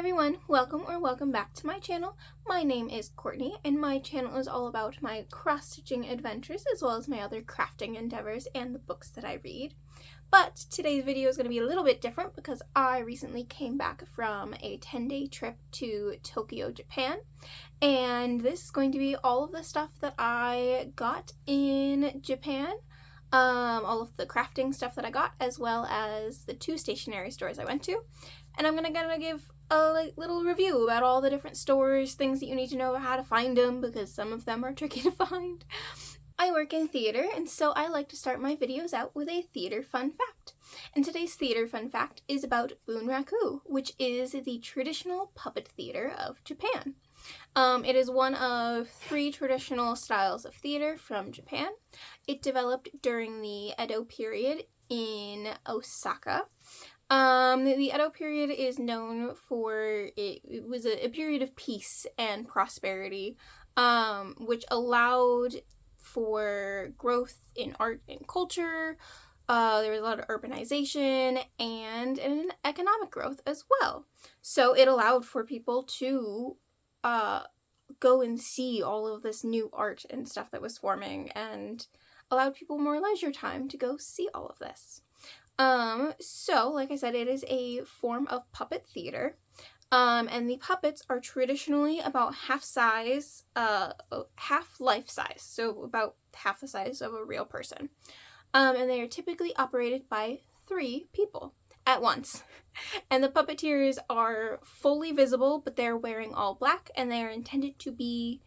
everyone, welcome back to my channel. My name is Courtney and my channel is all about my cross-stitching adventures as well as my other crafting endeavors and the books that I read. But today's video is going to be a little bit different because I recently came back from a 10-day trip to Tokyo, Japan, and this is going to be all of the stuff that I got in Japan. All of the crafting stuff that I got, as well as the 2 stationery stores I went to. And I'm gonna give a little review about all the different stores, things that you need to know about how to find them, because some of them are tricky to find. I work in theater, and so I like to start my videos out with a theater fun fact. And today's theater fun fact is about Bunraku, which is the traditional puppet theater of Japan. It is one of 3 traditional styles of theater from Japan. It developed during the Edo Period in Osaka. The Edo Period is known for, it was a period of peace and prosperity, which allowed for growth in art and culture. There was a lot of urbanization and an economic growth as well. So it allowed for people to go and see all of this new art and stuff that was forming, and allowed people more leisure time to go see all of this. So, like I said, it is a form of puppet theater, and the puppets are traditionally about half life size, so about half the size of a real person. And they are typically operated by 3 people at once. And the puppeteers are fully visible, but they're wearing all black, and they are intended to be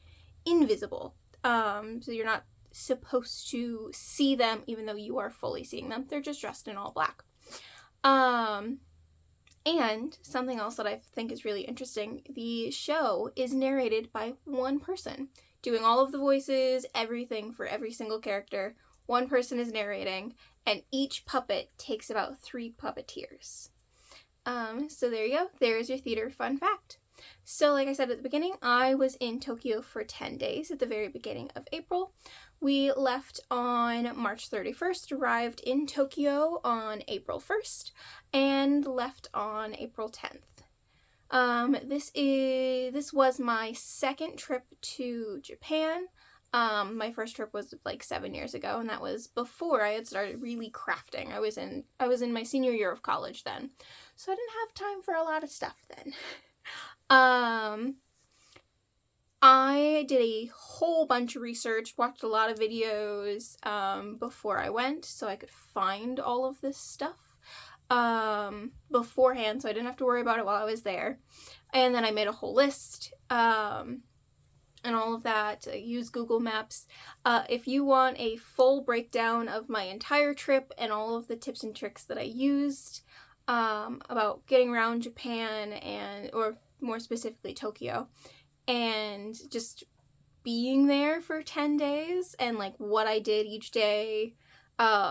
invisible. So you're not supposed to see them even though you are fully seeing them. They're just dressed in all black. And something else that I think is really interesting, the show is narrated by one person, doing all of the voices, everything for every single character. One person is narrating, and each puppet takes about 3 puppeteers. So there you go. There's your theater fun fact. So like I said at the beginning, I was in Tokyo for 10 days at the very beginning of April. We left on March 31st, arrived in Tokyo on April 1st, and left on April 10th. This was my second trip to Japan. My first trip was like 7 years ago, and that was before I had started really crafting. I was in my senior year of college then, so I didn't have time for a lot of stuff then. I did a whole bunch of research, watched a lot of videos before I went, so I could find all of this stuff beforehand, so I didn't have to worry about it while I was there. And then I made a whole list and all of that. I use Google Maps. If you want a full breakdown of my entire trip and all of the tips and tricks that I used about getting around Japan, or more specifically Tokyo, and just being there for 10 days and like what I did each day,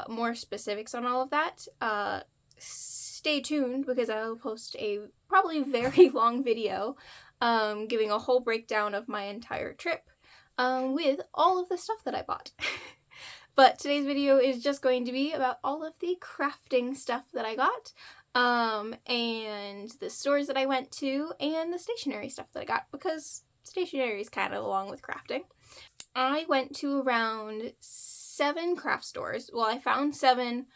more specifics on all of that, stay tuned because I'll post a probably very long video giving a whole breakdown of my entire trip with all of the stuff that I bought. But today's video is just going to be about all of the crafting stuff that I got, and the stores that I went to, and the stationery stuff that I got, because stationery is kind of along with crafting. I went to around 7 craft stores. Well, I found 7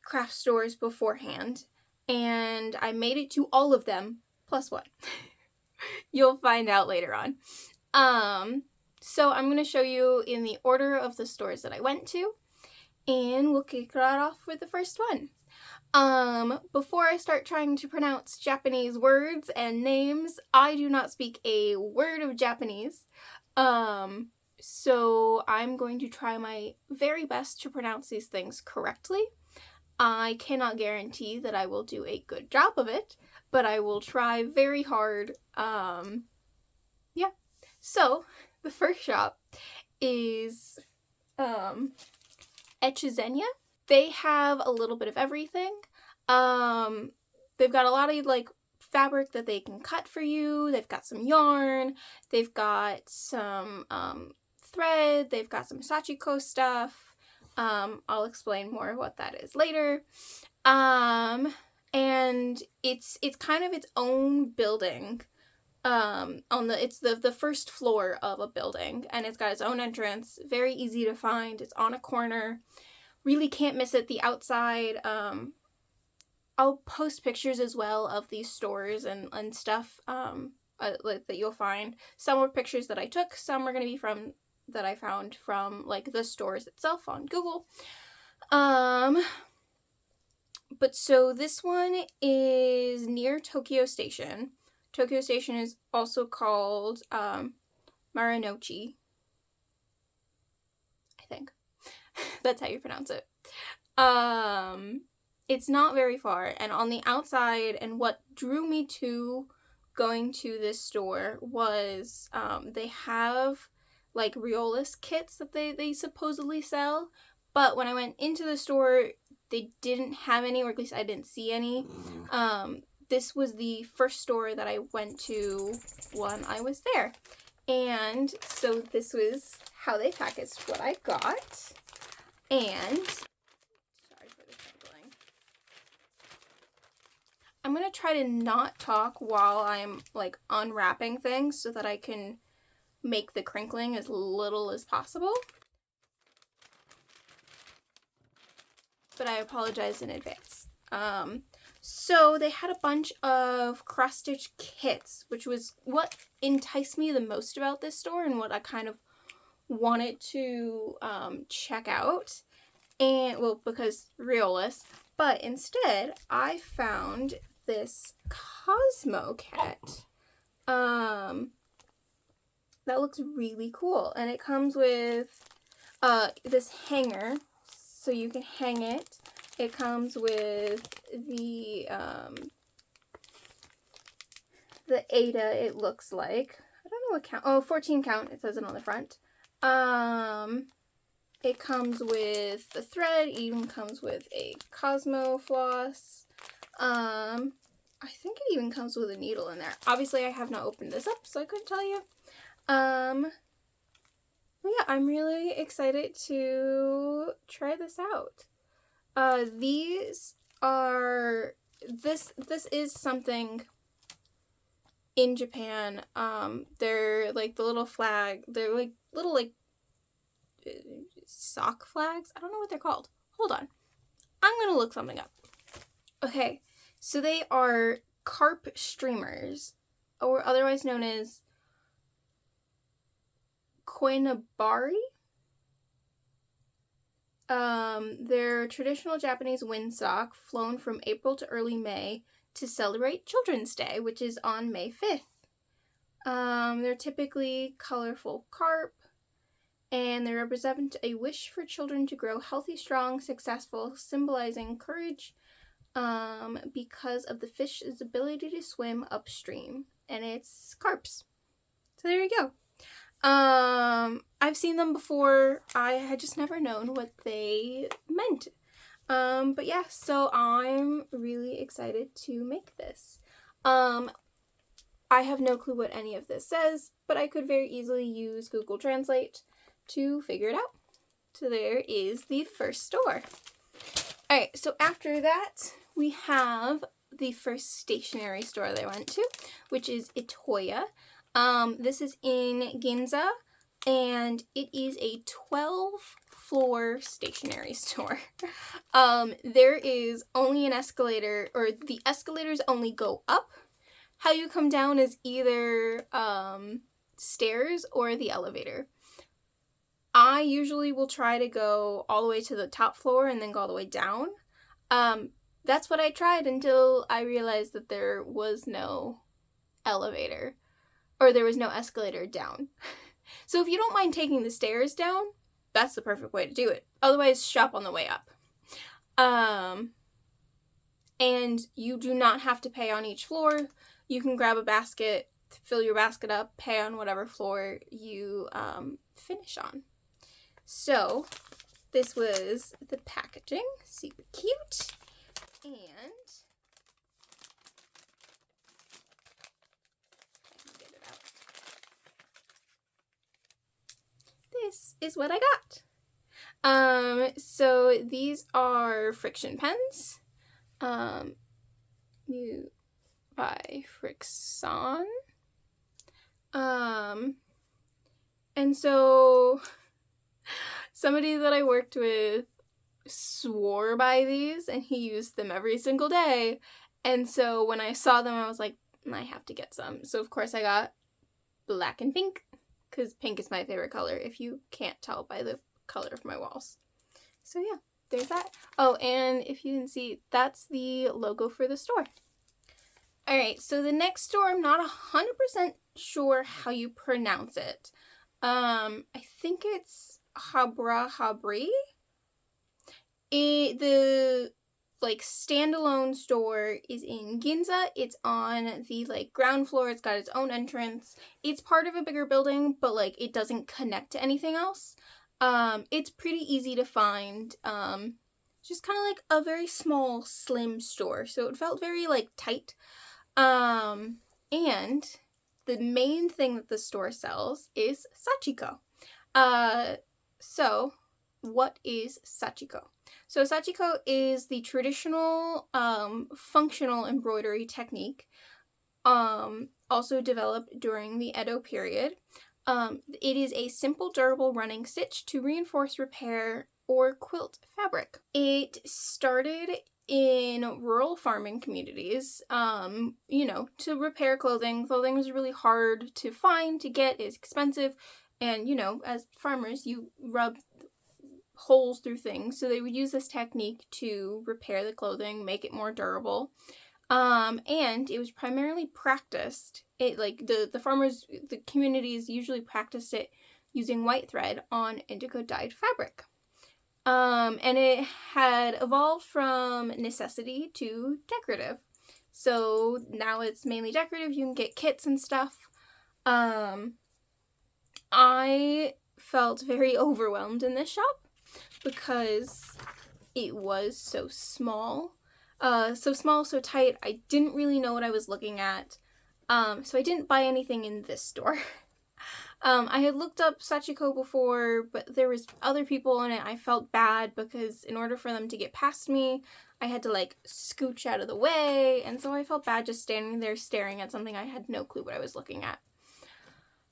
craft stores beforehand, and I made it to all of them, plus 1. You'll find out later on. So I'm going to show you in the order of the stores that I went to, and we'll kick right off with the first one. Before I start trying to pronounce Japanese words and names, I do not speak a word of Japanese, so I'm going to try my very best to pronounce these things correctly. I cannot guarantee that I will do a good job of it, but I will try very hard. Yeah. So, the first shop is Echizenya. They have a little bit of everything. They've got a lot of like fabric that they can cut for you. They've got some yarn. They've got some thread. They've got some Sashiko stuff. I'll explain more what that is later. And and it's kind of its own building. It's the first floor of a building, and it's got its own entrance, very easy to find. It's on a corner, really can't miss it. The outside, I'll post pictures as well of these stores and stuff that you'll find. Some were pictures that I took, some are going to be that I found from like the stores itself on Google. But so this one is near Tokyo Station. Tokyo Station is also called Marunouchi, I think. That's how you pronounce it. It's not very far, and on the outside, and what drew me to going to this store was they have like Olympus kits that they supposedly sell, but when I went into the store, they didn't have any, or at least I didn't see any. This was the first store that I went to when I was there. And so this was how they packaged what I got. And, sorry for the crinkling. I'm going to try to not talk while I'm like unwrapping things so that I can make the crinkling as little as possible. But I apologize in advance. So they had a bunch of cross-stitch kits, which was what enticed me the most about this store and what I kind of wanted to check out. And, well, because Olympus, but instead I found this Cosmo kit. That looks really cool, and it comes with this hanger, so you can hang it. It comes with the Ada, it looks like. I don't know what count. Oh, 14 count. It says it on the front. It comes with the thread. It even comes with a Cosmo floss. I think it even comes with a needle in there. Obviously, I have not opened this up, so I couldn't tell you. But yeah, I'm really excited to try this out. This is something in Japan. They're like the little flag, they're like little like sock flags. I don't know what they're called. Hold on. I'm gonna look something up. Okay, so they are carp streamers, or otherwise known as koinabari. They're traditional Japanese windsock flown from April to early May to celebrate Children's Day, which is on May 5th. They're typically colorful carp, and they represent a wish for children to grow healthy, strong, successful, symbolizing courage because of the fish's ability to swim upstream. And it's carps. So there you go. I've seen them before. I had just never known what they meant. But yeah, so I'm really excited to make this. I have no clue what any of this says, but I could very easily use Google Translate to figure it out. So there is the first store. Alright, so after that, we have the first stationery store that I went to, which is Itoya. This is in Ginza, and it is a 12-floor stationery store. There is only an escalator, or the escalators only go up. How you come down is either stairs or the elevator. I usually will try to go all the way to the top floor and then go all the way down. That's what I tried until I realized that there was no elevator. Or there was no escalator down. So if you don't mind taking the stairs down, that's the perfect way to do it. Otherwise, shop on the way up. And you do not have to pay on each floor. You can grab a basket, fill your basket up, pay on whatever floor you finish on. So this was the packaging. Super cute. And this is what I got. So these are friction pens. by Frickson. And so somebody that I worked with swore by these, and he used them every single day. And so when I saw them, I was like, I have to get some. So of course I got black and pink, because pink is my favorite color, if you can't tell by the color of my walls. So yeah, there's that. Oh, and if you can see, that's the logo for the store. Alright, so the next store, I'm not 100% sure how you pronounce it. I think it's Hobbyra Hobbyre. The like standalone store is in Ginza. It's on the like ground floor. It's got its own entrance. It's part of a bigger building, but like it doesn't connect to anything else. It's pretty easy to find. Just kind of like a very small, slim store. So it felt very like tight. And the main thing that the store sells is Sashiko. So what is Sashiko? So Sashiko is the traditional functional embroidery technique, also developed during the Edo period. It is a simple, durable running stitch to reinforce, repair, or quilt fabric. It started in rural farming communities, you know, to repair clothing. Clothing was really hard to find, to get, it's expensive, and, you know, as farmers, you rub holes through things, so they would use this technique to repair the clothing, make it more durable. And it was primarily practiced, the farmers, the communities usually practiced it using white thread on indigo dyed fabric. And it had evolved from necessity to decorative. So now it's mainly decorative. You can get kits and stuff. I felt very overwhelmed in this shop because it was so small. So tight. I didn't really know what I was looking at. So I didn't buy anything in this store. I had looked up Sashiko before, but there was other people in it. I felt bad because in order for them to get past me, I had to like scooch out of the way, and so I felt bad just standing there staring at something I had no clue what I was looking at.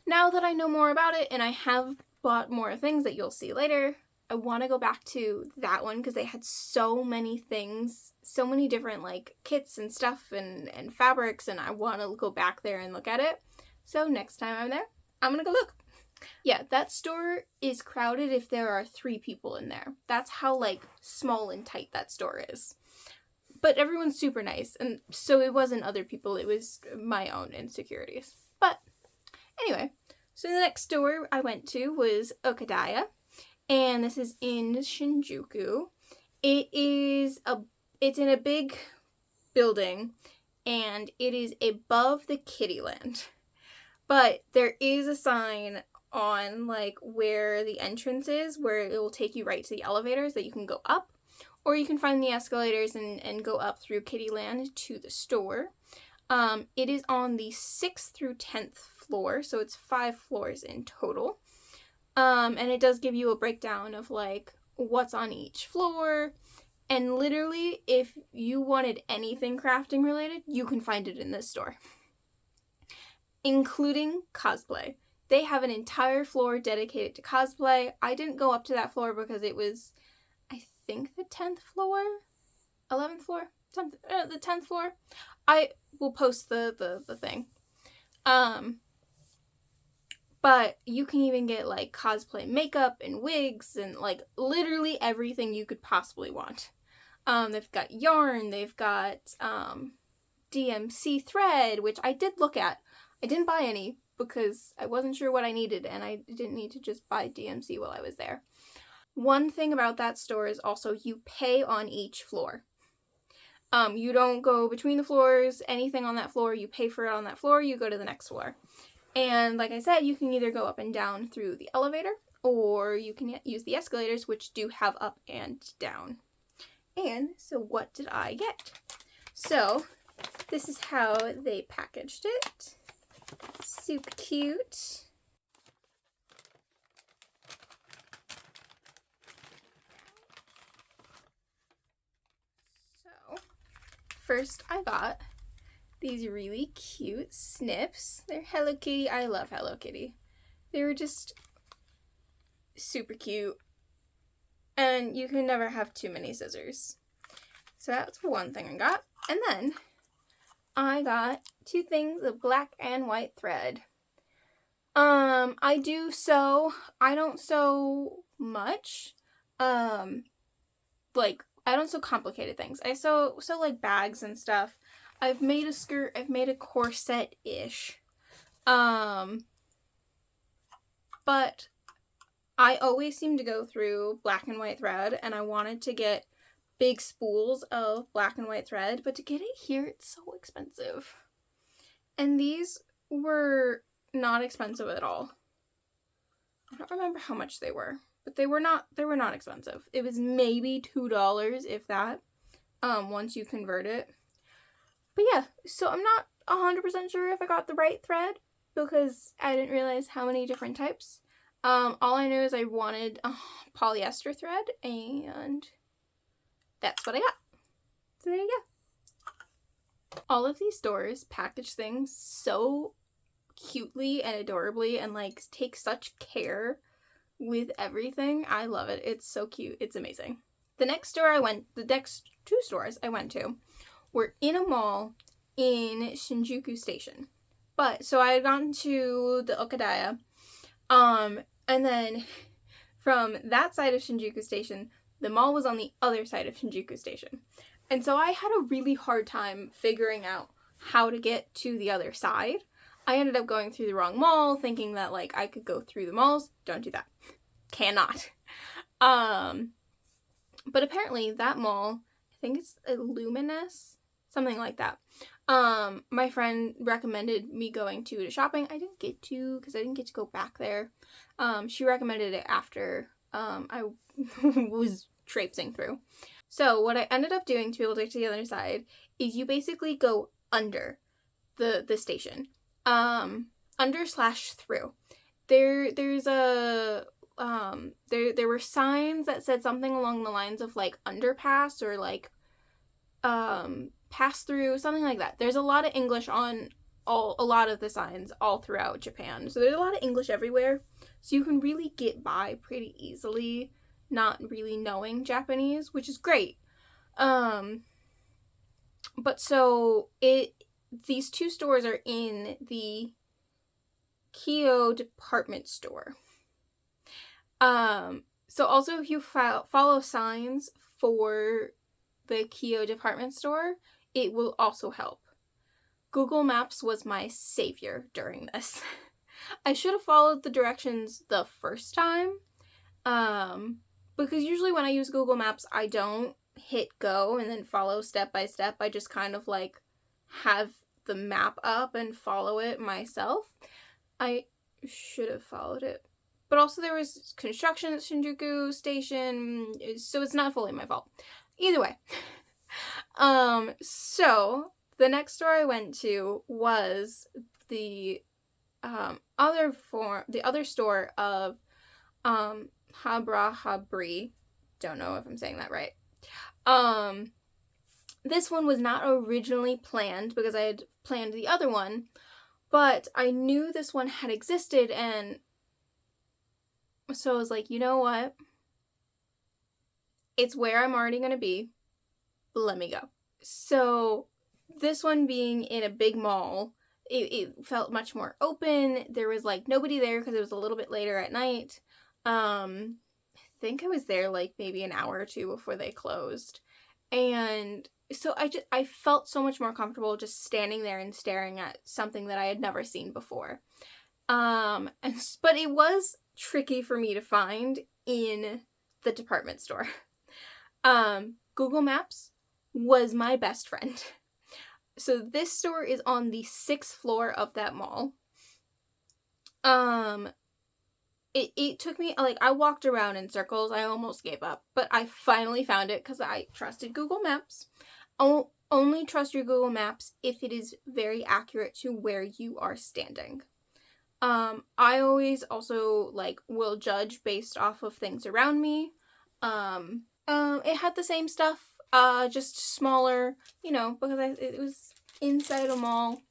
Now that I know more about it and I have bought more things that you'll see later, I want to go back to that one because they had so many things, so many different like kits and stuff and fabrics, and I want to go back there and look at it. So next time I'm there, I'm gonna go look. Yeah, that store is crowded if there are 3 people in there. That's how like small and tight that store is. But everyone's super nice, and so it wasn't other people, it was my own insecurities. But anyway, so the next store I went to was Okadaya, and this is in Shinjuku. It's in a big building, and it is above the Kittyland. But there is a sign on like where the entrance is, where it will take you right to the elevators that you can go up, or you can find the escalators and go up through Kittyland to the store. It is on the 6th through 10th floor, so it's 5 floors in total. And it does give you a breakdown of like what's on each floor, and literally if you wanted anything crafting related, you can find it in this store. Including cosplay. They have an entire floor dedicated to cosplay. I didn't go up to that floor because it was, I think, the 10th floor? 11th floor? The 10th floor? I will post the thing. But you can even get like cosplay makeup and wigs and like literally everything you could possibly want. They've got yarn, they've got DMC thread, which I did look at. I didn't buy any because I wasn't sure what I needed, and I didn't need to just buy DMC while I was there. One thing about that store is also you pay on each floor. You don't go between the floors, anything on that floor, you pay for it on that floor, you go to the next floor. And like I said, you can either go up and down through the elevator, or you can use the escalators, which do have up and down. And so what did I get? So this is how they packaged it. Super cute. So first I got these really cute snips. They're Hello Kitty. I love Hello Kitty. They were just super cute. And you can never have too many scissors. So that's one thing I got. And then I got two things of black and white thread. I do sew. I don't sew much. Like, I don't sew complicated things. I sew like bags and stuff. I've made a skirt. I've made a corset-ish. But I always seem to go through black and white thread, and I wanted to get big spools of black and white thread, but to get it here, it's so expensive. And these were not expensive at all. I don't remember how much they were, but they were not expensive. It was maybe $2, if that, once you convert it. But yeah, so I'm not 100% sure if I got the right thread, because I didn't realize how many different types. All I know is I wanted polyester thread, and that's what I got. So there you go. All of these stores package things so cutely and adorably and like take such care with everything. I love it. It's so cute. It's amazing. The next two stores I went to were in a mall in Shinjuku Station. So I had gone to the Okadaya, and then from that side of Shinjuku Station, the mall was on the other side of Shinjuku Station. And so I had a really hard time figuring out how to get to the other side. I ended up going through the wrong mall, thinking that, like, I could go through the malls. Don't do that. Cannot. But apparently that mall, I think it's Illuminous, something like that. My friend recommended me going to shopping. I didn't get to, because I didn't get to go back there. She recommended it after I was traipsing through. So what I ended up doing to be able to get to the other side is you basically go under the station. Under/through. There's a there were signs that said something along the lines of like underpass or like pass through, something like that. There's a lot of English on a lot of the signs all throughout Japan. So there's a lot of English everywhere. So you can really get by pretty easily not really knowing Japanese, which is great. But so these two stores are in the Keio department store. So also if you follow signs for the Keio department store, it will also help. Google Maps was my savior during this. I should have followed the directions the first time, because usually when I use Google Maps, I don't hit go and then follow step by step. I just kind of like have the map up and follow it myself. I should have followed it. But also there was construction at Shinjuku Station, so it's not fully my fault. Either way. So the next store I went to was the other store of Hobbyra Hobbyre. Don't know if I'm saying that right. This one was not originally planned because I had planned the other one, but I knew this one had existed, and so I was like, you know what? It's where I'm already going to be. Let me go. So this one being in a big mall, it felt much more open. There was like nobody there because it was a little bit later at night. I think I was there like maybe an hour or two before they closed. And so I felt so much more comfortable just standing there and staring at something that I had never seen before. But it was tricky for me to find in the department store. Google Maps was my best friend. So this store is on the 6th floor of that mall. It took me, like, I walked around in circles. I almost gave up, but I finally found it because I trusted Google Maps. Only trust your Google Maps if it is very accurate to where you are standing. I always also, like, will judge based off of things around me. It had the same stuff just smaller, you know, because it was inside a mall.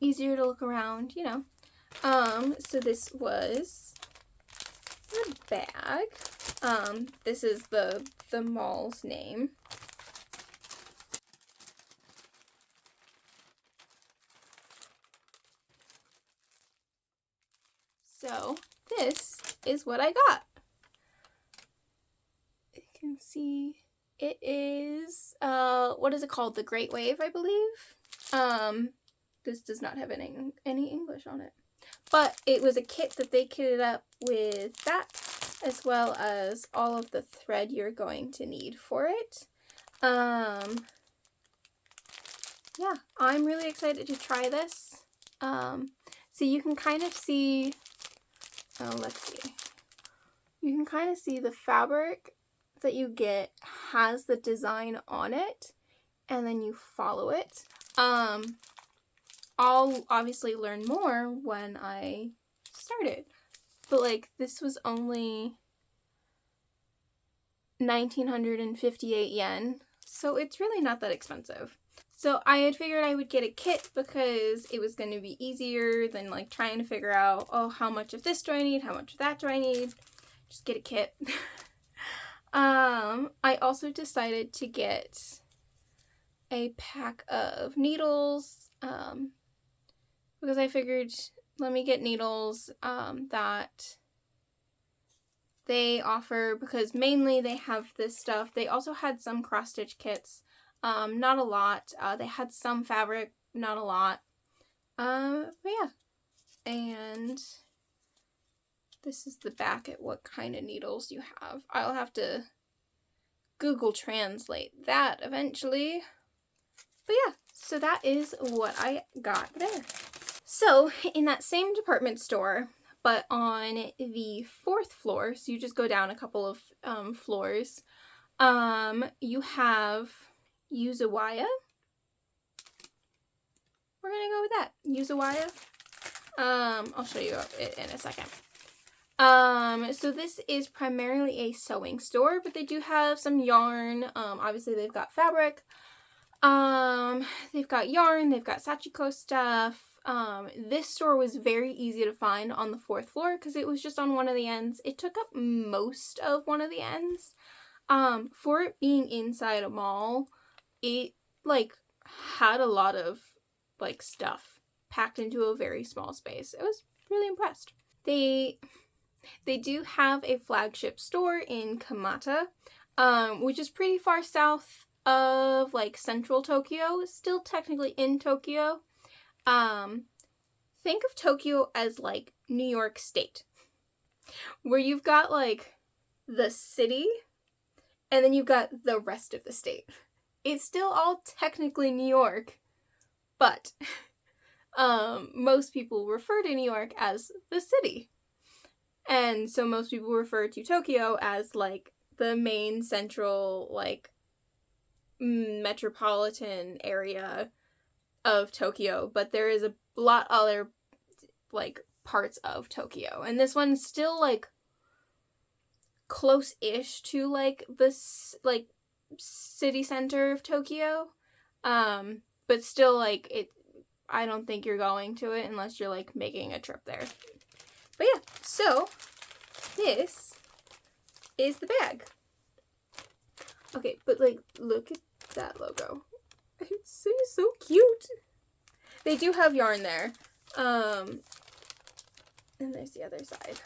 Easier to look around, you know. So this was the bag. This is the mall's name. So this is what I got. You can see it is, what is it called? The Great Wave, I believe. This does not have any English on it. But it was a kit that they kitted up with that, as well as all of the thread you're going to need for it. Yeah, I'm really excited to try this. So you can kind of see, oh, let's see. You can kind of see the fabric that you get has the design on it, and then you follow it. I'll obviously learn more when I start it, but like this was only 1958 yen, so it's really not that expensive. So I had figured I would get a kit because it was going to be easier than like trying to figure out, oh, how much of this do I need, how much of that do I need. Just get a kit. I also decided to get a pack of needles, because I figured, let me get needles that they offer, because mainly they have this stuff. They also had some cross-stitch kits, not a lot. They had some fabric, not a lot. But yeah. And this is the back at what kind of needles you have. I'll have to Google translate that eventually. But yeah, so that is what I got there. So in that same department store, but on the 4th floor, so you just go down a couple of floors, you have Yuzawaya. We're gonna go with that, Yuzawaya. I'll show you it in a second. So this is primarily a sewing store, but they do have some yarn. Obviously they've got fabric. They've got yarn, they've got Sashiko stuff. This store was very easy to find on the 4th floor because it was just on one of the ends. It took up most of one of the ends. For it being inside a mall, it like had a lot of like stuff packed into a very small space. I was really impressed. They do have a flagship store in Kamata, which is pretty far south of like central Tokyo, still technically in Tokyo. Think of Tokyo as like New York State, where you've got like the city and then you've got the rest of the state. It's still all technically New York, but most people refer to New York as the city. And so most people refer to Tokyo as like the main central like metropolitan area of Tokyo, but there is a lot other like parts of Tokyo, and this one's still like close-ish to like this like city center of Tokyo, but still like it, I don't think you're going to it unless you're like making a trip there. But yeah, so this is the bag. Okay, but like look at that logo. It's so cute. They do have yarn there. And there's the other side.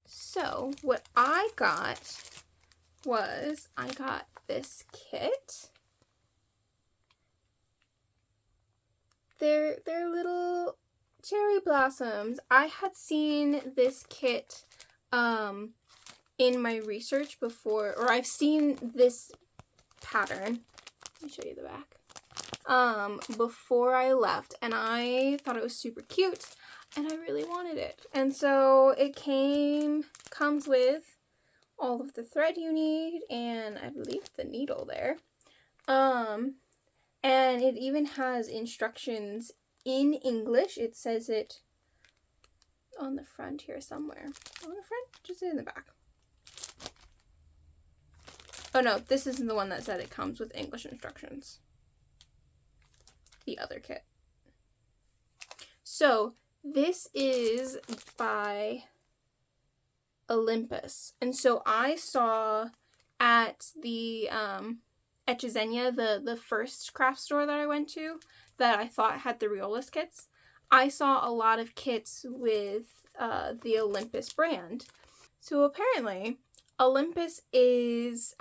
So what I got was I got this kit. They're little cherry blossoms. I had seen this kit in my research before, or I've seen this pattern. Let me show you the back. Before I left, and I thought it was super cute, and I really wanted it. And so it comes with all of the thread you need, and I believe the needle there. And it even has instructions in English. It says it on the front here somewhere. On the front? Just in the back. Oh no, this isn't the one that said it comes with English instructions. The other kit. So, this is by Olympus. And so I saw at the Echizenya, the first craft store that I went to, that I thought had the Reolist kits, I saw a lot of kits with the Olympus brand. So apparently, Olympus is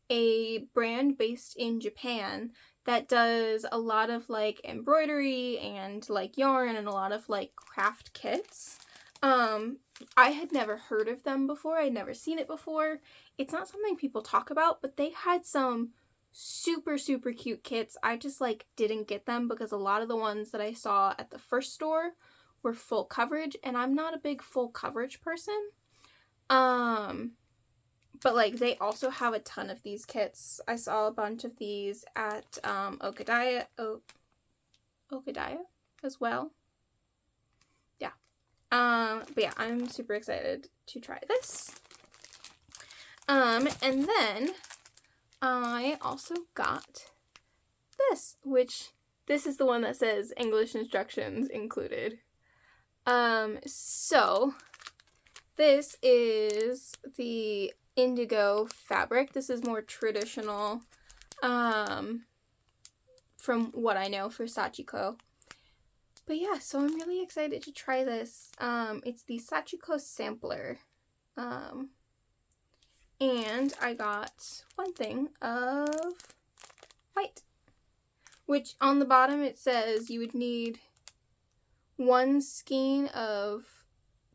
a brand based in Japan that does a lot of like embroidery and like yarn and a lot of like craft kits. I had never heard of them before. I'd never seen it before. It's not something people talk about, but they had some super, super cute kits. I just like didn't get them because a lot of the ones that I saw at the first store were full coverage, and I'm not a big full coverage person. But like they also have a ton of these kits. I saw a bunch of these at Okadaya as well. Yeah. But yeah, I'm super excited to try this. And then I also got this, which this is the one that says English instructions included. So this is the indigo fabric. This is more traditional, from what I know, for Sashiko. But yeah, so I'm really excited to try this. It's the Sashiko sampler. And I got one thing of white, which on the bottom it says you would need one skein of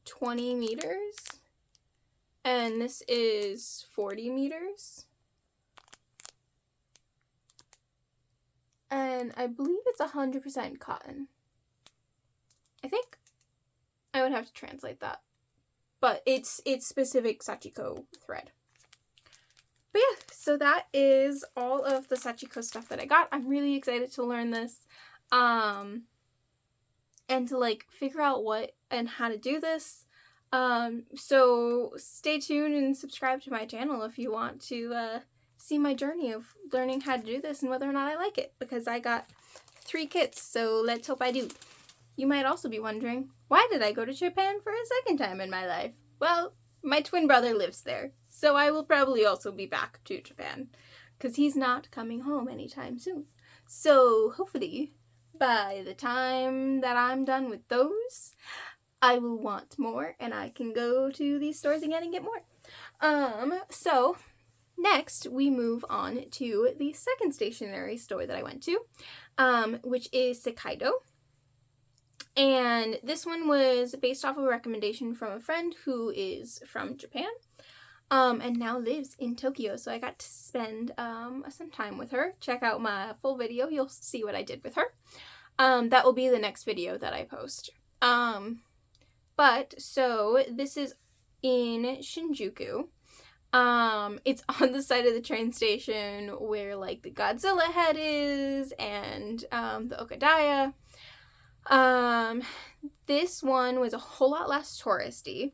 20 meters, and this is 40 meters. And I believe it's 100% cotton. I think I would have to translate that, but it's specific Sashiko thread. But yeah, so that is all of the Sashiko stuff that I got. I'm really excited to learn this, and to like figure out what and how to do this. So stay tuned and subscribe to my channel if you want to see my journey of learning how to do this and whether or not I like it, because I got 3 kits, so let's hope I do. You might also be wondering, why did I go to Japan for a second time in my life? Well, my twin brother lives there, so I will probably also be back to Japan, because he's not coming home anytime soon. So hopefully, by the time that I'm done with those, I will want more, and I can go to these stores again and get more. So next we move on to the second stationery store that I went to, which is Sekaido. And this one was based off of a recommendation from a friend who is from Japan, and now lives in Tokyo. So I got to spend some time with her. Check out my full video. You'll see what I did with her. That will be the next video that I post. But so this is in Shinjuku. It's on the side of the train station where like the Godzilla head is and the Okadaya. This one was a whole lot less touristy.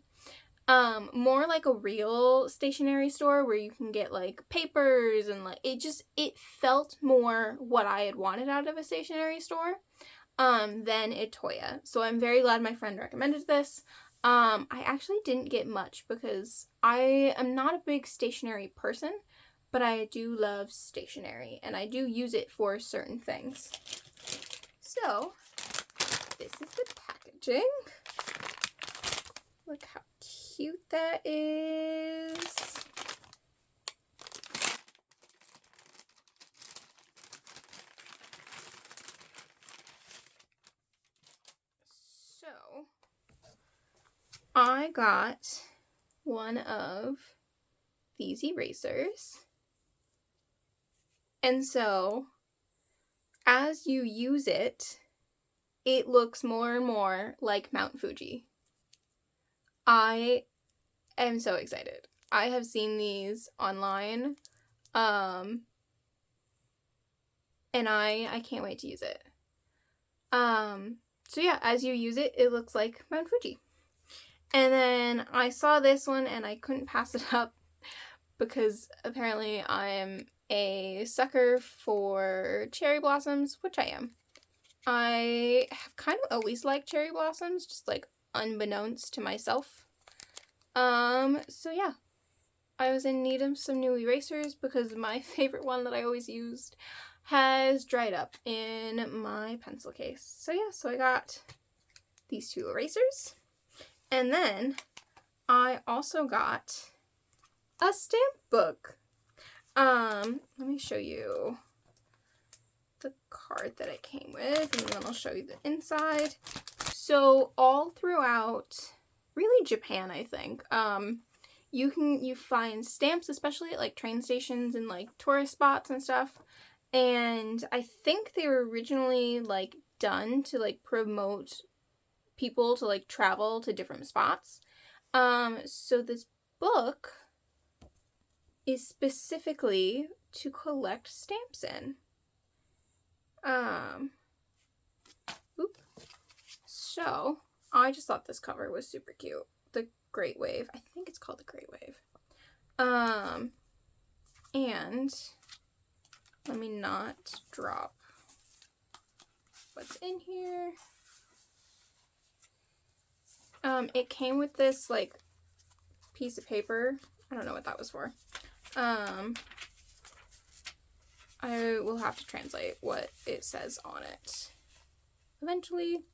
More like a real stationery store where you can get like papers and like it felt more what I had wanted out of a stationery store than Itoya. So I'm very glad my friend recommended this. I actually didn't get much because I am not a big stationery person, but I do love stationery and I do use it for certain things. So this is the packaging. Look how cute that is. So I got one of these erasers. And so as you use it, it looks more and more like Mount Fuji. I am so excited. I have seen these online, and I can't wait to use it. So yeah, as you use it, it looks like Mount Fuji. And then I saw this one and I couldn't pass it up because apparently I'm a sucker for cherry blossoms, which I am. I have kind of always liked cherry blossoms, just like unbeknownst to myself. So yeah, I was in need of some new erasers because my favorite one that I always used has dried up in my pencil case. So yeah, so I got these 2 erasers. And then I also got a stamp book. Let me show you the card that it came with, and then I'll show you the inside. So all throughout, really Japan, I think, you find stamps, especially at like train stations and like tourist spots and stuff. And I think they were originally like done to like promote people to like travel to different spots. So this book is specifically to collect stamps in. So I just thought this cover was super cute. The Great Wave. I think it's called the Great Wave. And let me not drop what's in here. It came with this like piece of paper. I don't know what that was for. I will have to translate what it says on it eventually.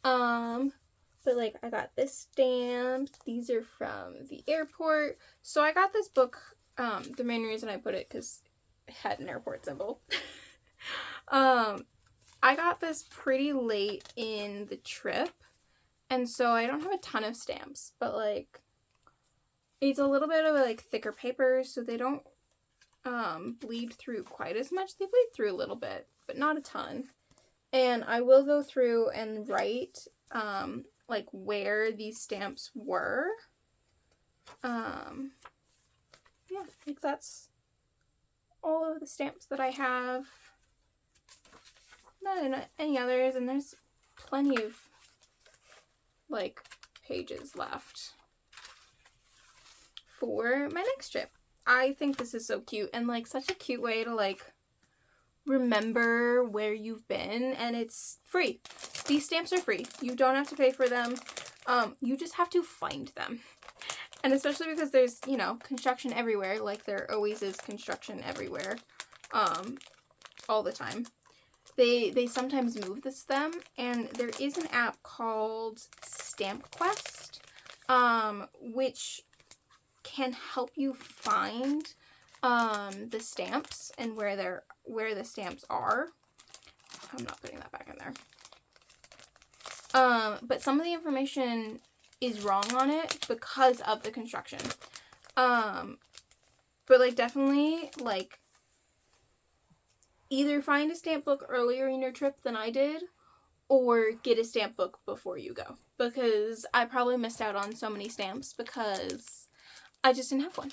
But like I got this stamped. These are from the airport. So I got this book, the main reason I put it because it had an airport symbol. I got this pretty late in the trip, and so I don't have a ton of stamps, but like it's a little bit of like thicker paper, so they don't bleed through quite as much. They bleed through a little bit, but not a ton. And I will go through and write like where these stamps were. Yeah, like that's all of the stamps that I have. Not any others, and there's plenty of like pages left for my next trip. I think this is so cute, and like such a cute way to like remember where you've been, and it's free. These stamps are free. You don't have to pay for them. You just have to find them. And especially because there's, you know, construction everywhere, like there always is construction everywhere, all the time. They sometimes move them, and there is an app called Stamp Quest, which can help you find the stamps and where the stamps are. I'm not putting that back in there. But some of the information is wrong on it because of the construction. But like definitely like either find a stamp book earlier in your trip than I did, or get a stamp book before you go, because I probably missed out on so many stamps because I just didn't have one.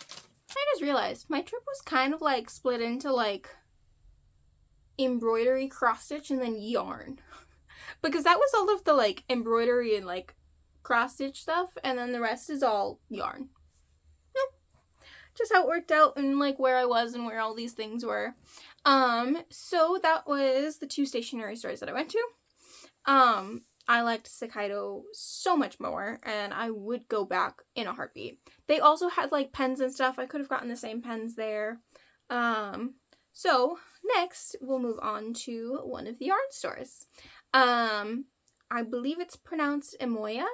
I just realized my trip was kind of like split into like embroidery, cross stitch, and then yarn. Because that was all of the like embroidery and like cross stitch stuff, and then the rest is all yarn. Just how it worked out, and like where I was and where all these things were. So that was the 2 stationery stores that I went to. I liked Sekaido so much more, and I would go back in a heartbeat. They also had like pens and stuff. I could have gotten the same pens there. So next we'll move on to one of the yarn stores. I believe it's pronounced Amuyo.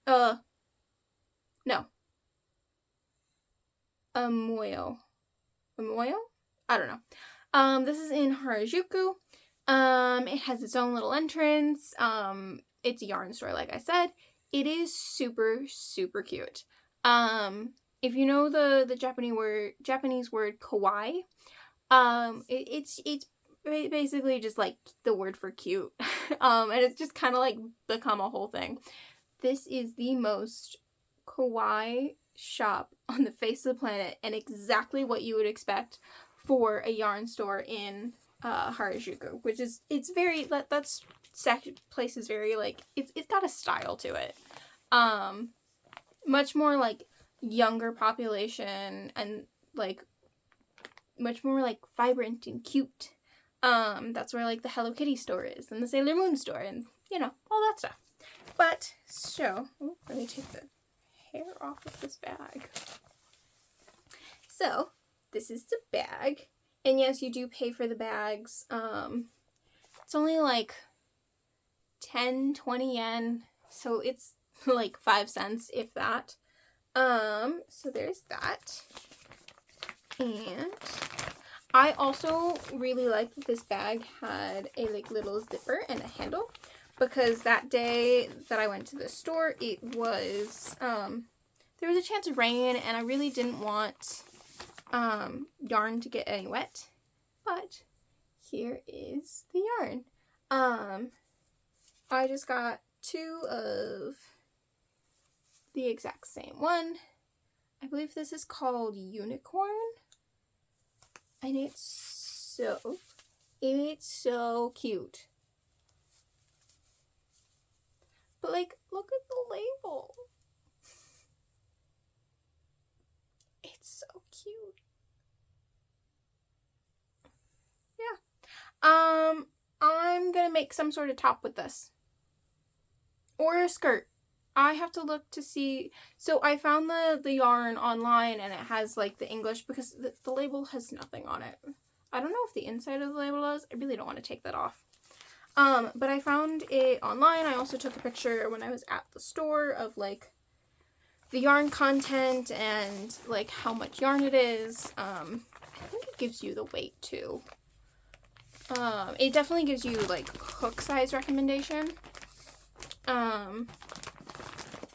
No. Amuyo. Amuyo? I don't know. This is in Harajuku. It has its own little entrance. It's a yarn store, like I said. It is super, super cute. If you know the Japanese word kawaii, it's basically just like the word for cute. And it's just kind of like become a whole thing. This is the most kawaii shop on the face of the planet, and exactly what you would expect for a yarn store in Harajuku, which is, it's very, that's place is very like, it's got a style to it. Much more like younger population, and like much more like vibrant and cute. That's where like the Hello Kitty store is, and the Sailor Moon store, and you know, all that stuff. But so, let me take the hair off of this bag. So this is the bag, and yes, you do pay for the bags. It's only like 10-20 yen, so it's like 5 cents, if that. So there's that. And I also really liked that this bag had a like little zipper and a handle, because that day that I went to the store, it was, there was a chance of rain, and I really didn't want yarn to get any wet. But here is the yarn. I just got 2 of the exact same one. I believe this is called Unicorn. And it's so cute. But like, look at the label. It's so cute. Yeah. I'm gonna make some sort of top with this. Or a skirt. I have to look to see. So I found the yarn online, and it has like the English, because the label has nothing on it. I don't know if the inside of the label does. I really don't want to take that off. But I found it online. I also took a picture when I was at the store of like the yarn content and like how much yarn it is. I think it gives you the weight too. It definitely gives you like hook size recommendation.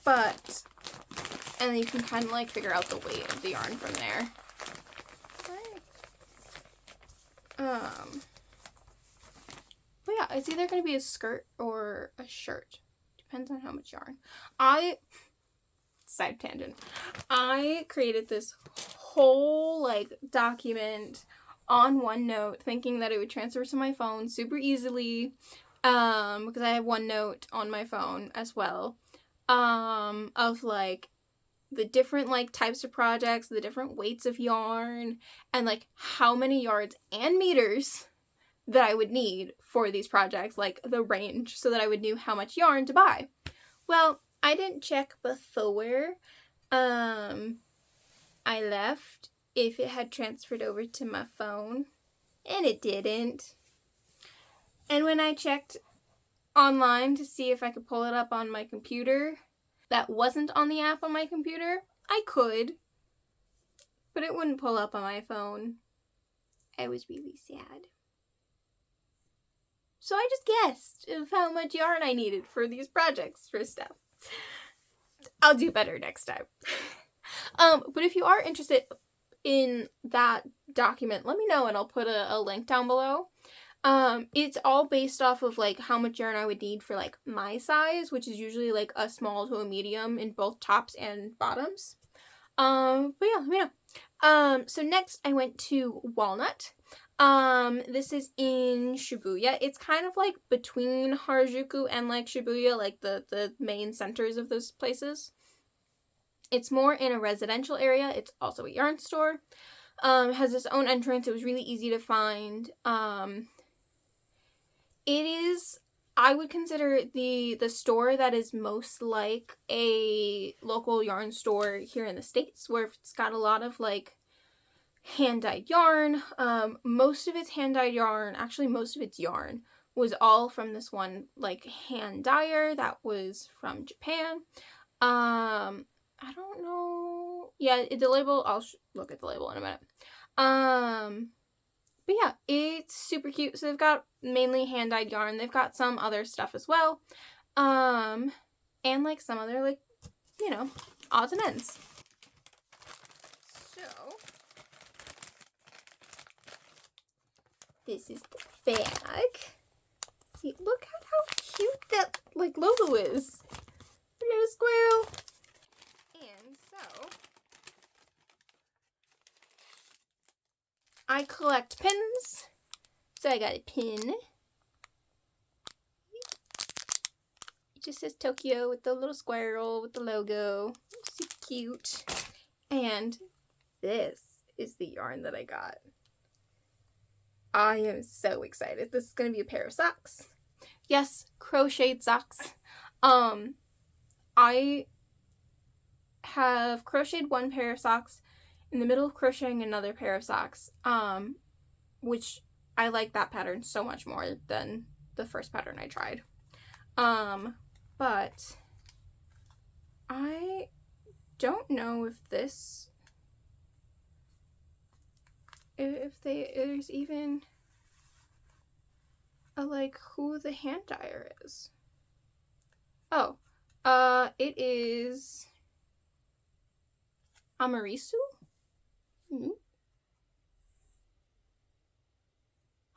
But, and then you can kind of like figure out the weight of the yarn from there. But yeah, it's either going to be a skirt or a shirt. Depends on how much yarn. Side tangent. I created this whole like document on OneNote thinking that it would transfer to my phone super easily. Because I have OneNote on my phone as well. Of like the different like types of projects, the different weights of yarn, and like how many yards and meters that I would need for these projects, like the range, so that I would know how much yarn to buy. Well, I didn't check before I left if it had transferred over to my phone, and it didn't. And when I checked online to see if I could pull it up on my computer that wasn't on the app on my computer, I could, but it wouldn't pull up on my phone. I was really sad. So I just guessed of how much yarn I needed for these projects for stuff. I'll do better next time. But if you are interested in that document, let me know and I'll put a link down below. It's all based off of like how much yarn I would need for like my size, which is usually like a small to a medium in both tops and bottoms. But yeah, let me know. So next I went to Walnut. This is in Shibuya. It's kind of like between Harajuku and like Shibuya, like the main centers of those places. It's more in a residential area. It's also a yarn store. It has its own entrance. It was really easy to find. It is, I would consider the store that is most like a local yarn store here in the States, where it's got a lot of like hand-dyed yarn. Most of its hand-dyed yarn, actually most of its yarn, was all from this one like hand dyer that was from Japan. I don't know. Yeah, the label, I'll look at the label in a minute. But yeah, it's super cute. So they've got mainly hand-dyed yarn. They've got some other stuff as well. And like some other like, you know, odds and ends. So this is the bag. See, look at how cute that like logo is. Look at a squirrel. And so I collect pins, so I got a pin. It just says Tokyo with the little squirrel with the logo. Super cute. And this is the yarn that I got. I am so excited. This is going to be a pair of socks. Yes, crocheted socks. I have crocheted one pair of socks in the middle of crocheting another pair of socks, which I like that pattern so much more than the first pattern I tried. But I don't know if there's even a, like, who the hand dyer is. Oh, it is Amarisu?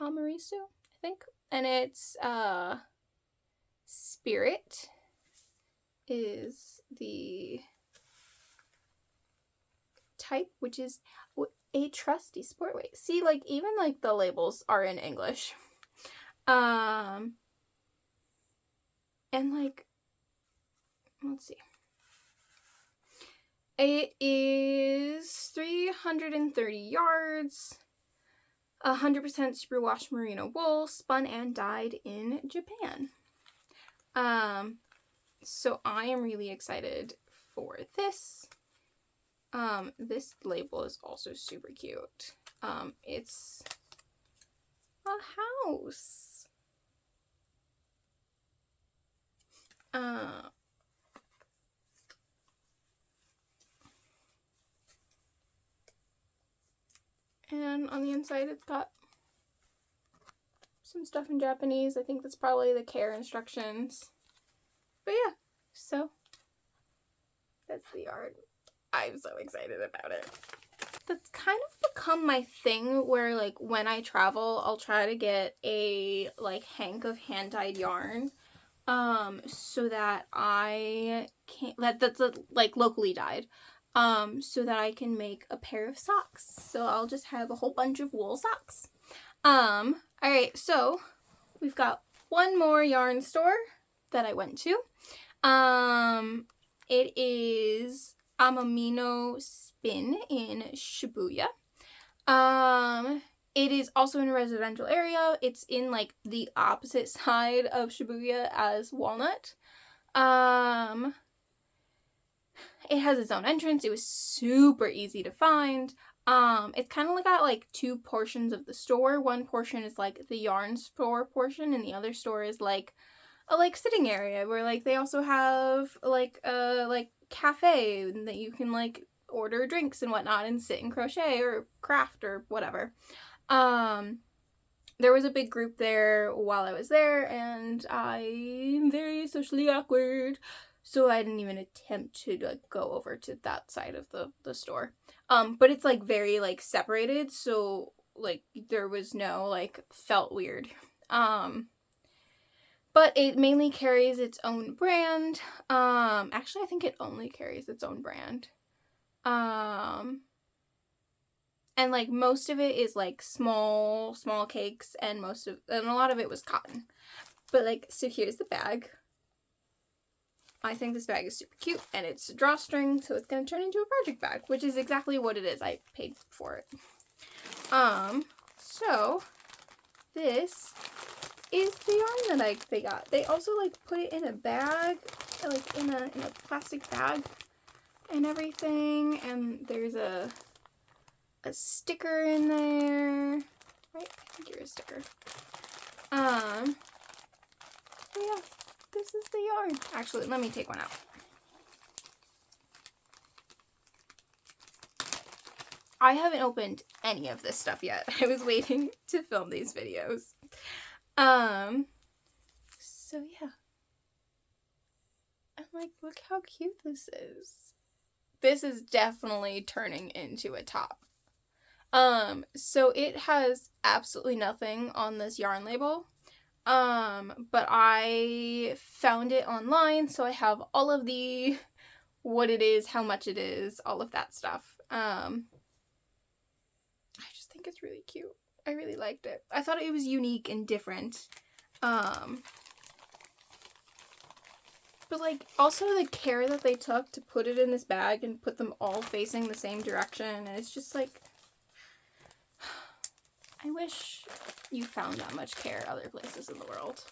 Amarisu, I think. And it's, Spirit is the type, which is a trusty sport weight. See, like, even, like, the labels are in English. And, like, let's see. It is 330 yards, 100% superwash merino wool, spun and dyed in Japan. So I am really excited for this. This label is also super cute. It's a house. And on the inside it's got some stuff in Japanese. I think that's probably the care instructions. But yeah, so that's the yarn. I'm so excited about it. That's kind of become my thing where, like, when I travel, I'll try to get a, like, hank of hand-dyed yarn, so that I can, that's like locally dyed, so that I can make a pair of socks. So I'll just have a whole bunch of wool socks. Alright, so we've got one more yarn store that I went to. It is Amimono Spin in Shibuya. It is also in a residential area. It's in, like, the opposite side of Shibuya as Walnut. It has its own entrance. It was super easy to find. It's kind of got, like, two portions of the store. One portion is, like, the yarn store portion, and the other store is, like, a, like, sitting area where, like, they also have, like, a, like, cafe that you can, like, order drinks and whatnot and sit and crochet or craft or whatever. There was a big group there while I was there, and I'm very socially awkward, so I didn't even attempt to, like, go over to that side of the store. But it's, like, very, like, separated, so, like, there was no, like, felt weird. But it mainly carries its own brand. Actually, I think it only carries its own brand. And, like, most of it is, like, small cakes, and a lot of it was cotton. But, like, so here's the bag. I think this bag is super cute, and it's a drawstring, so it's going to turn into a project bag, which is exactly what it is. I paid for it. So this is the yarn that they got. They also, like, put it in a bag, like, in a plastic bag and everything, and there's a sticker in there, right? I think you're a sticker. But yeah, this is the yarn. Actually, let me take one out. I haven't opened any of this stuff yet. I was waiting to film these videos. So yeah. And, like, look how cute this is. This is definitely turning into a top. So it has absolutely nothing on this yarn label. But I found it online, so I have all of the, what it is, how much it is, all of that stuff. I just think think it's really cute. I really liked it. I thought it was unique and different. But like also the care that they took to put it in this bag and put them all facing the same direction, and it's just like, I wish you found that much care other places in the world.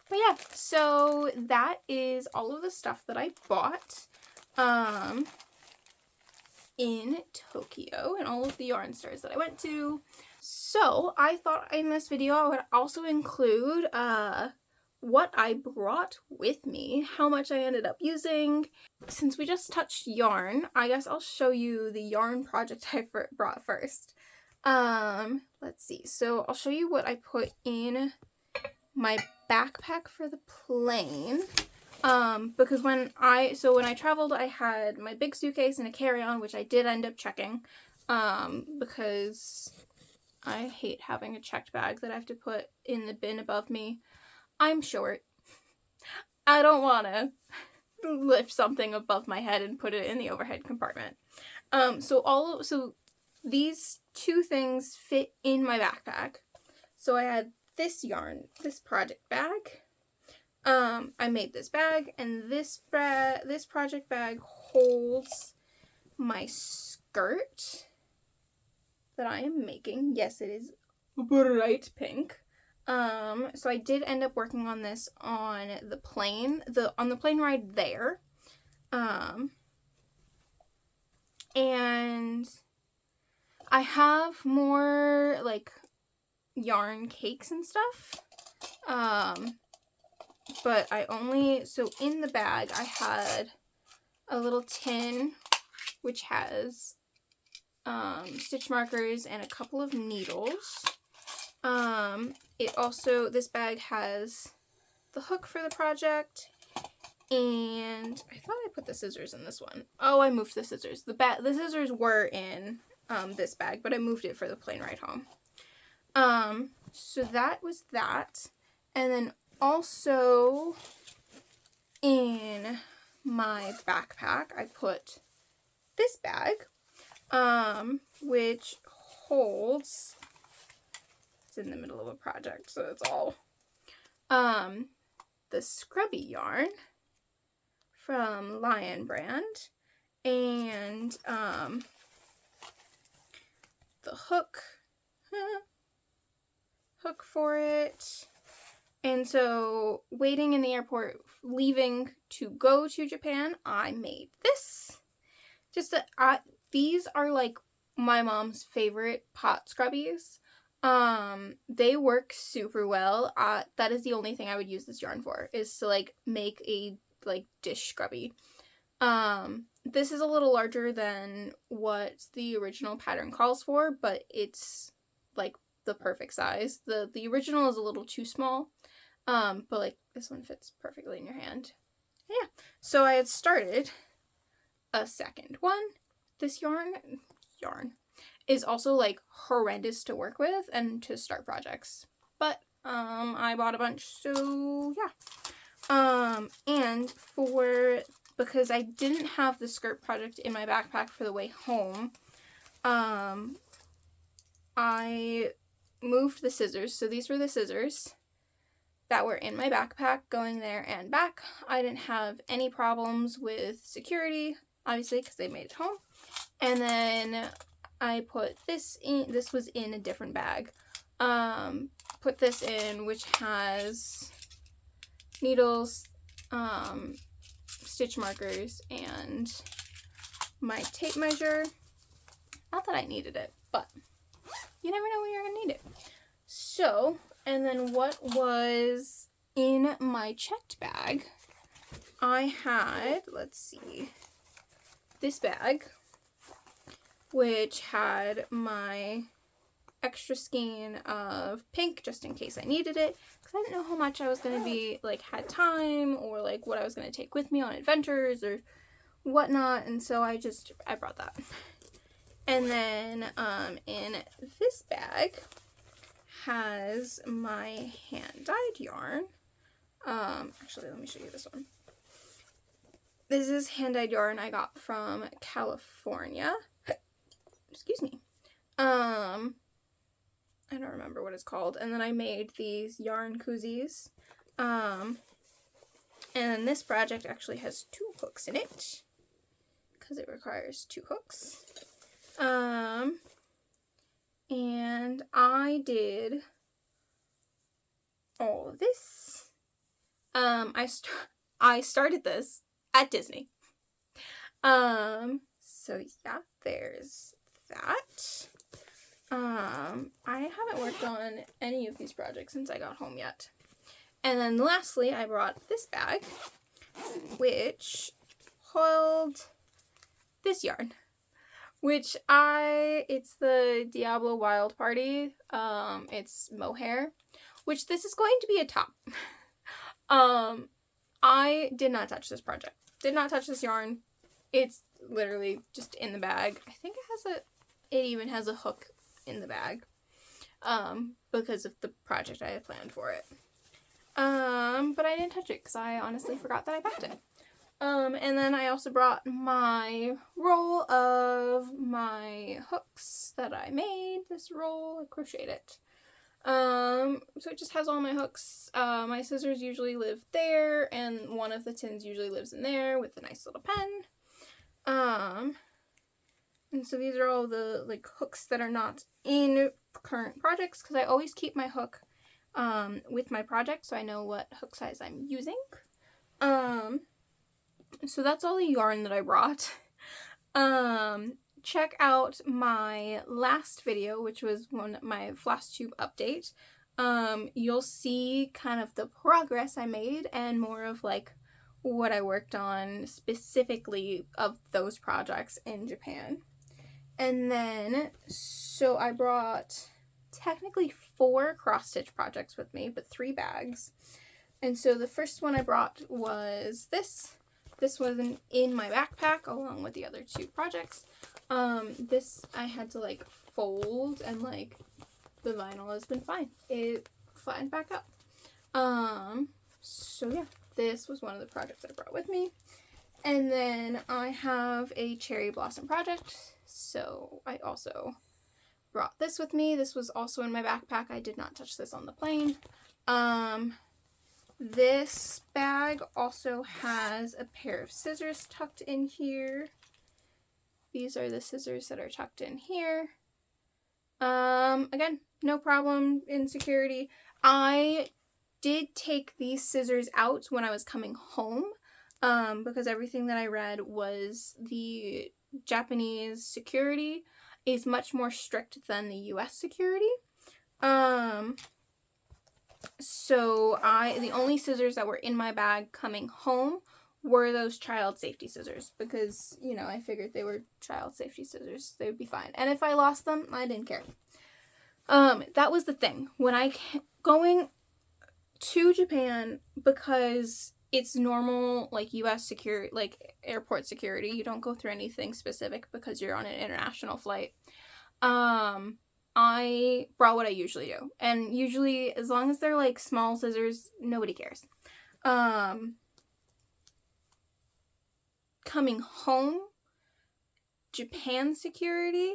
But yeah, so that is all of the stuff that I bought in Tokyo and all of the yarn stores that I went to. So I thought in this video I would also include what I brought with me, how much I ended up using. Since we just touched yarn, I guess I'll show you the yarn project I brought first. Let's see. So I'll show you what I put in my backpack for the plane. Because when I traveled, I had my big suitcase and a carry-on, which I did end up checking. Because I hate having a checked bag that I have to put in the bin above me. I'm short. I don't want to lift something above my head and put it in the overhead compartment. So these two things fit in my backpack. So I had this yarn, this project bag. I made this bag, and this project bag holds my skirt that I am making. Yes, it is bright pink. So I did end up working on this on the plane, on the plane ride there. And I have more like yarn cakes and stuff. But so in the bag I had a little tin which has stitch markers and a couple of needles. This bag has the hook for the project, and I thought I put the scissors in this one. Oh, I moved the scissors. The scissors were in this bag, but I moved it for the plane ride home. So that was that. And then also in my backpack, I put this bag, which holds, it's in the middle of a project, so it's all, the scrubby yarn from Lion Brand, and, the hook for it. And so waiting in the airport, leaving to go to Japan, I made this. These are like my mom's favorite pot scrubbies. They work super well. That is the only thing I would use this yarn for, is to like make a like dish scrubby. This is a little larger than what the original pattern calls for, but it's like the perfect size. The original is a little too small, but like this one fits perfectly in your hand. Yeah, so I had started a second one. This yarn is also like horrendous to work with and to start projects, but I bought a bunch, so yeah. And because I didn't have the skirt project in my backpack for the way home, I moved the scissors. So these were the scissors that were in my backpack going there and back. I didn't have any problems with security, obviously, because they made it home. And then I put this in. This was in a different bag. Put this in, which has needles, stitch markers, and my tape measure. Not that I needed it, but you never know when you're gonna need it. So, and then what was in my checked bag, I had, let's see, this bag, which had my extra skein of pink just in case I needed it, because I didn't know how much I was going to be, like, had time, or like what I was going to take with me on adventures or whatnot, and so I brought that. And then in this bag has my hand-dyed yarn. Actually, let me show you this one. This is hand-dyed yarn I got from California. Excuse me. I don't remember what it's called. And then I made these yarn koozies. And this project actually has 2 hooks in it, because it requires 2 hooks. And I did all of this. I started this at Disney. So yeah, there's that. I haven't worked on any of these projects since I got home yet. And then lastly, I brought this bag, which held this yarn, which it's the Diablo Wild Party. It's mohair, which this is going to be a top. I did not touch this project. Did not touch this yarn. It's literally just in the bag. I think it even has a hook in the bag, because of the project I had planned for it. But I didn't touch it because I honestly forgot that I packed it. And then I also brought my roll of my hooks that I made. This roll, I crocheted it. So it just has all my hooks. My scissors usually live there, and one of the tins usually lives in there with a nice little pen. And so these are all the hooks that are not in current projects, because I always keep my hook with my project so I know what hook size I'm using. So that's all the yarn that I brought. Check out my last video, which was my floss tube update. You'll see kind of the progress I made and more of what I worked on specifically of those projects in Japan. And then, so I brought technically 4 cross-stitch projects with me, but 3 bags. And so the first one I brought was this. This was in my backpack along with the other 2 projects. This I had to fold, and the vinyl has been fine. It flattened back up. So yeah, this was one of the projects I brought with me. And then I have a cherry blossom project, so I also brought this with me. This was also in my backpack. I did not touch this on the plane. This bag also has a pair of scissors tucked in here. These are the scissors that are tucked in here. Again, no problem in security. I did take these scissors out when I was coming home, because everything that I read was the Japanese security is much more strict than the US security. So the only scissors that were in my bag coming home were those child safety scissors, because, I figured they were child safety scissors. They would be fine. And if I lost them, I didn't care. That was the thing. When going to Japan, because it's normal, US security, airport security, you don't go through anything specific because you're on an international flight. I brought what I usually do. And usually, as long as they're small scissors, nobody cares. Coming home, Japan security,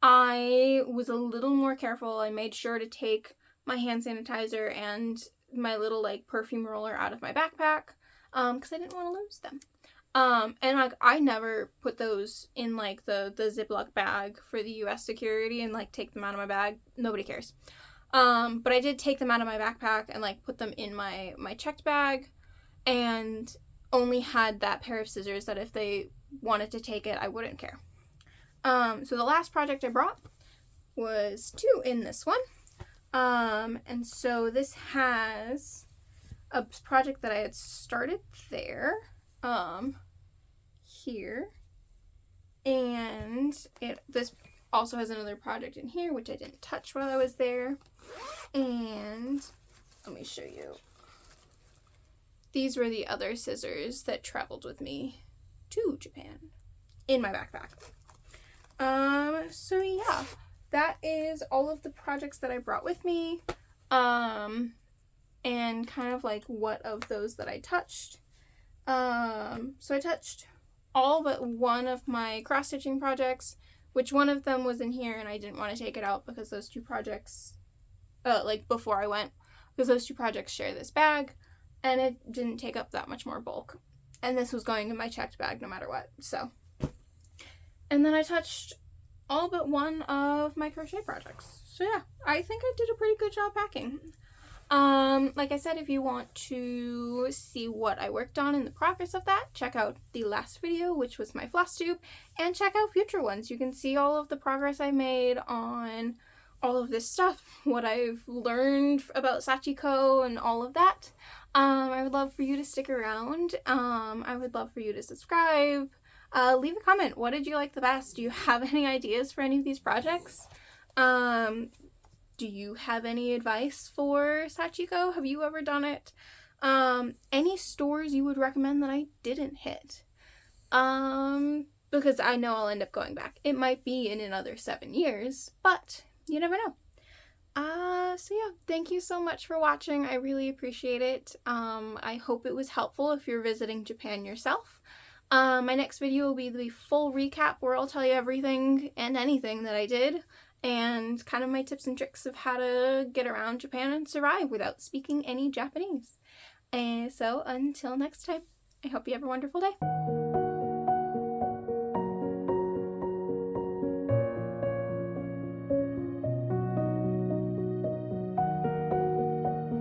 I was a little more careful. I made sure to take my hand sanitizer and my little perfume roller out of my backpack, because I didn't want to lose them. And I never put those in the Ziploc bag for the US security and take them out of my bag. Nobody cares. But I did take them out of my backpack and put them in my checked bag, and only had that pair of scissors that if they wanted to take it, I wouldn't care. So the last project I brought was 2 in this one. And so this has a project that I had started there, here, and this also has another project in here which I didn't touch while I was there. And let me show you. These were the other scissors that traveled with me to Japan in my backpack. So yeah, that is all of the projects that I brought with me, and kind of what of those that I touched. So I touched all but one of my cross-stitching projects, which one of them was in here and I didn't want to take it out because those two projects, like before I went, because those two projects share this bag and it didn't take up that much more bulk. And this was going in my checked bag no matter what, so. And then I touched all but one of my crochet projects. So yeah, I think I did a pretty good job packing. Like I said, if you want to see what I worked on in the progress of that, check out the last video, which was my floss tube, and check out future ones. You can see all of the progress I made on all of this stuff, what I've learned about Sashiko and all of that. I would love for you to stick around. I would love for you to subscribe. Leave a comment. What did you like the best? Do you have any ideas for any of these projects? Do you have any advice for Sashiko? Have you ever done it? Any stores you would recommend that I didn't hit? Because I know I'll end up going back. It might be in another 7 years, but you never know. So yeah, thank you so much for watching. I really appreciate it. I hope it was helpful if you're visiting Japan yourself. My next video will be the full recap where I'll tell you everything and anything that I did, and kind of my tips and tricks of how to get around Japan and survive without speaking any Japanese. And so until next time, I hope you have a wonderful day.